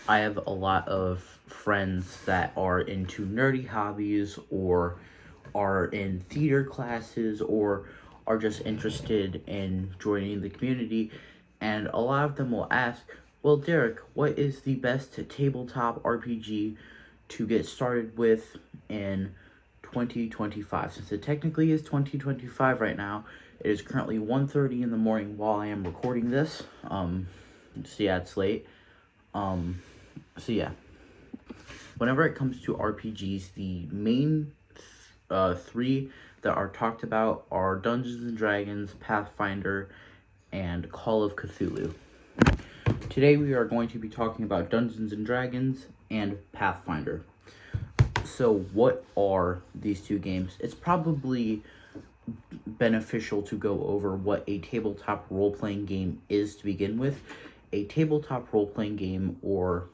I have a lot of friends that are into nerdy hobbies or are in theater classes or are just interested in joining the community. And a lot of them will ask, well, Derek, what is the best tabletop RPG to get started with in 2025? Since it technically is 2025 right now, it is currently 1:30 in the morning while I am recording this. So yeah, it's late. So yeah, whenever it comes to RPGs, the main three that are talked about are Dungeons and Dragons, Pathfinder, and Call of Cthulhu. Today we are going to be talking about Dungeons and Dragons and Pathfinder. So what are these two games? It's probably beneficial to go over what a tabletop role-playing game is to begin with. A tabletop role-playing game, or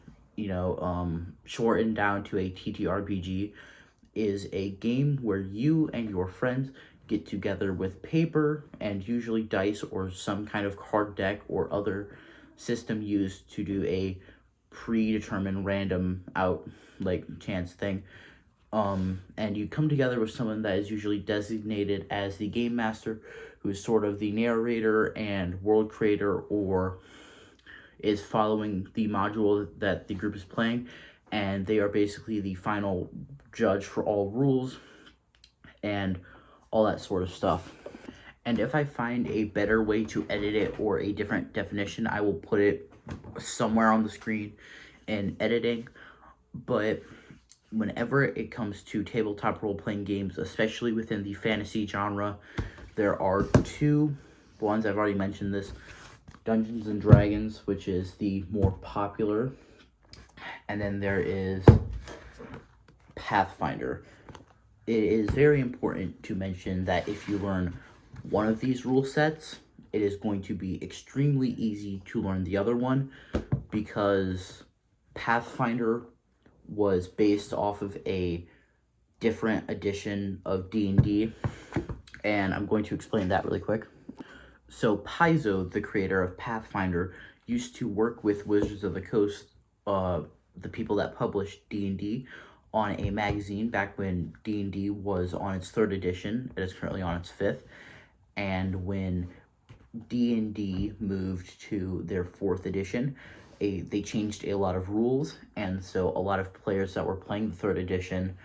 shortened down to a TTRPG, is a game where you and your friends get together with paper and usually dice or some kind of card deck or other system used to do a predetermined random out chance thing. And you come together with someone that is usually designated as the game master, who is sort of the narrator and world creator, or is following the module that the group is playing, and they are basically the final judge for all rules and all that sort of stuff. And if I find a better way to edit it or a different definition, I will put it somewhere on the screen in editing. But whenever it comes to tabletop role-playing games, especially within the fantasy genre, there are two ones. I've already mentioned this: Dungeons and Dragons, which is the more popular, and then there is Pathfinder. It is very important to mention that if you learn one of these rule sets, it is going to be extremely easy to learn the other one, because Pathfinder was based off of a different edition of D&D, and I'm going to explain that really quick. So Paizo, the creator of Pathfinder, used to work with Wizards of the Coast, the people that published D&D, on a magazine back when D&D was on its 3rd edition. It is currently on its 5th. And when D&D moved to their 4th edition, they changed a lot of rules, and so a lot of players that were playing the 3rd edition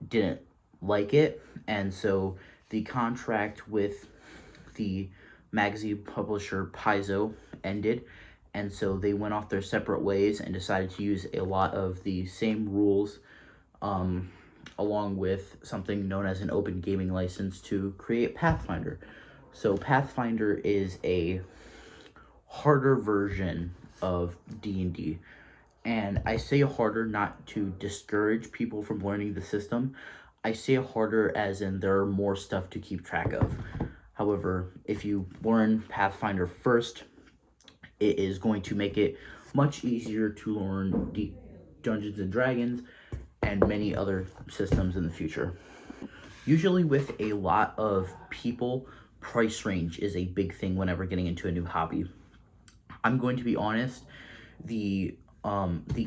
didn't like it, and so the contract with the magazine publisher Paizo ended, and so they went off their separate ways and decided to use a lot of the same rules, along with something known as an open gaming license, to create Pathfinder. So Pathfinder is a harder version of D&D. And I say harder not to discourage people from learning the system. I say harder as in there are more stuff to keep track of. However, if you learn Pathfinder first, it is going to make it much easier to learn Dungeons and Dragons and many other systems in the future. Usually with a lot of people, price range is a big thing whenever getting into a new hobby. I'm going to be honest, the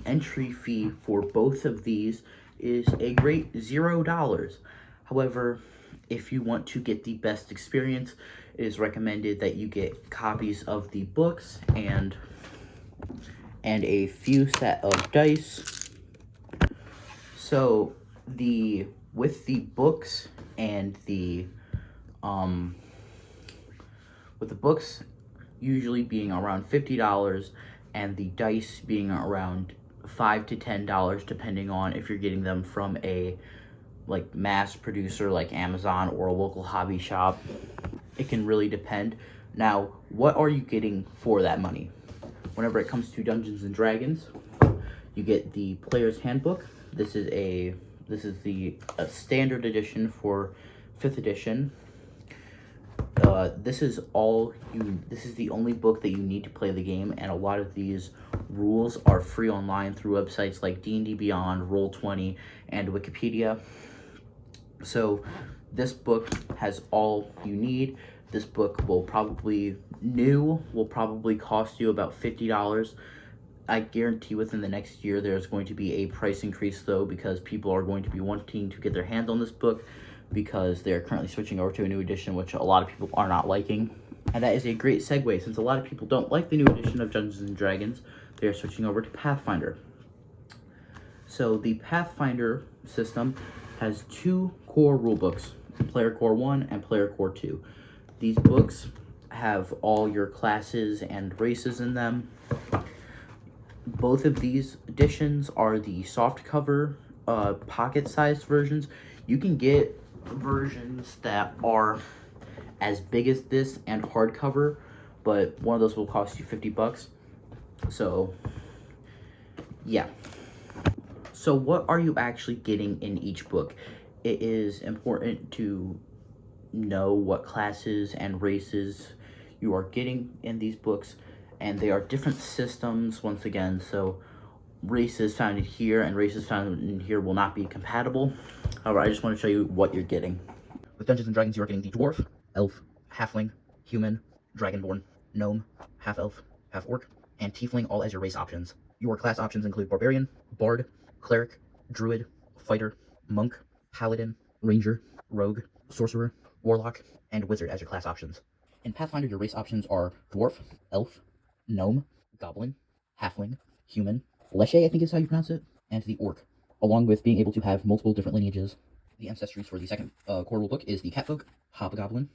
entry fee for both of these is a great $0. However, if you want to get the best experience, it is recommended that you get copies of the books and a few set of dice. So with the books and with the books usually being around $50 and the dice being around $5 to $10, depending on if you're getting them from a mass producer like Amazon or a local hobby shop. It can really depend. Now, what are you getting for that money? Whenever it comes to Dungeons and Dragons, you get the Player's Handbook. This is the standard edition for 5th edition. This is the only book that you need to play the game, and a lot of these rules are free online through websites like D&D Beyond, Roll20, and Wikipedia. So this book has all you need. This book will probably cost you about $50. I guarantee within the next year there's going to be a price increase though, because people are going to be wanting to get their hands on this book because they're currently switching over to a new edition, which a lot of people are not liking. And that is a great segue, since a lot of people don't like the new edition of Dungeons and Dragons, they're switching over to Pathfinder. So the Pathfinder system has 2 core rulebooks, Player Core 1 and Player Core 2. These books have all your classes and races in them. Both of these editions are the soft cover, pocket-sized versions. You can get versions that are as big as this and hardcover, but one of those will cost you $50. So, yeah. So what are you actually getting in each book? It is important to know what classes and races you are getting in these books, and they are different systems once again, so races found in here and races found in here will not be compatible. However, I just want to show you what you're getting. With Dungeons and Dragons, you are getting the dwarf, elf, halfling, human, dragonborn, gnome, half-elf, half-orc, and tiefling, all as your race options. Your class options include barbarian, bard, cleric, druid, fighter, monk, paladin, ranger, rogue, sorcerer, warlock, and wizard as your class options. In Pathfinder, your race options are dwarf, elf, gnome, goblin, halfling, human, leshy, I think is how you pronounce it, and the orc, along with being able to have multiple different lineages. The ancestries for the second core rulebook is the catfolk, hobgoblin,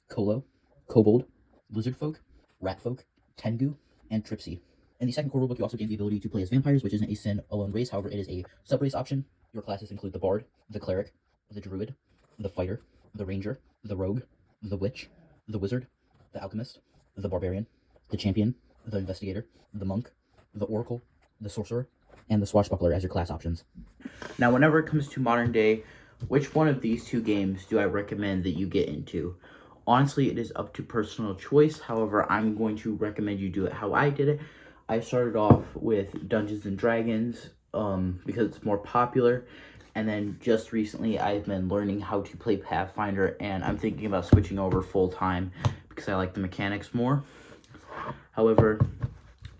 colo, kobold, lizardfolk, ratfolk, tengu, and tripsy. In the second core rulebook, you also gain the ability to play as vampires, which isn't a stand-alone race. However, it is a sub-race option. Your classes include the bard, the cleric, the druid, the fighter, the ranger, the rogue, the witch, the wizard, the alchemist, the barbarian, the champion, the investigator, the monk, the oracle, the sorcerer, and the swashbuckler as your class options. Now, whenever it comes to modern day, which one of these 2 games do I recommend that you get into? Honestly, it is up to personal choice. However, I'm going to recommend you do it how I did it. I started off with Dungeons and Dragons because it's more popular. And then just recently, I've been learning how to play Pathfinder, and I'm thinking about switching over full time because I like the mechanics more. However,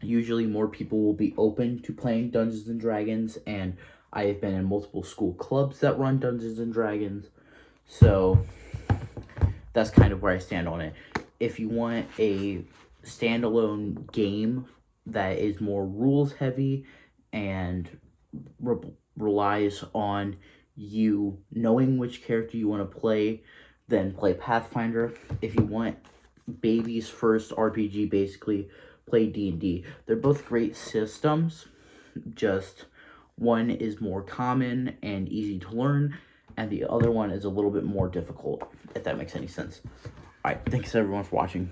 usually more people will be open to playing Dungeons and Dragons, and I have been in multiple school clubs that run Dungeons and Dragons. So that's kind of where I stand on it. If you want a standalone game that is more rules heavy and relies on you knowing which character you want to play, then play Pathfinder. If you want baby's first RPG, basically, play D&D. They're both great systems, just one is more common and easy to learn, and the other one is a little bit more difficult, if that makes any sense. Alright, thanks everyone for watching.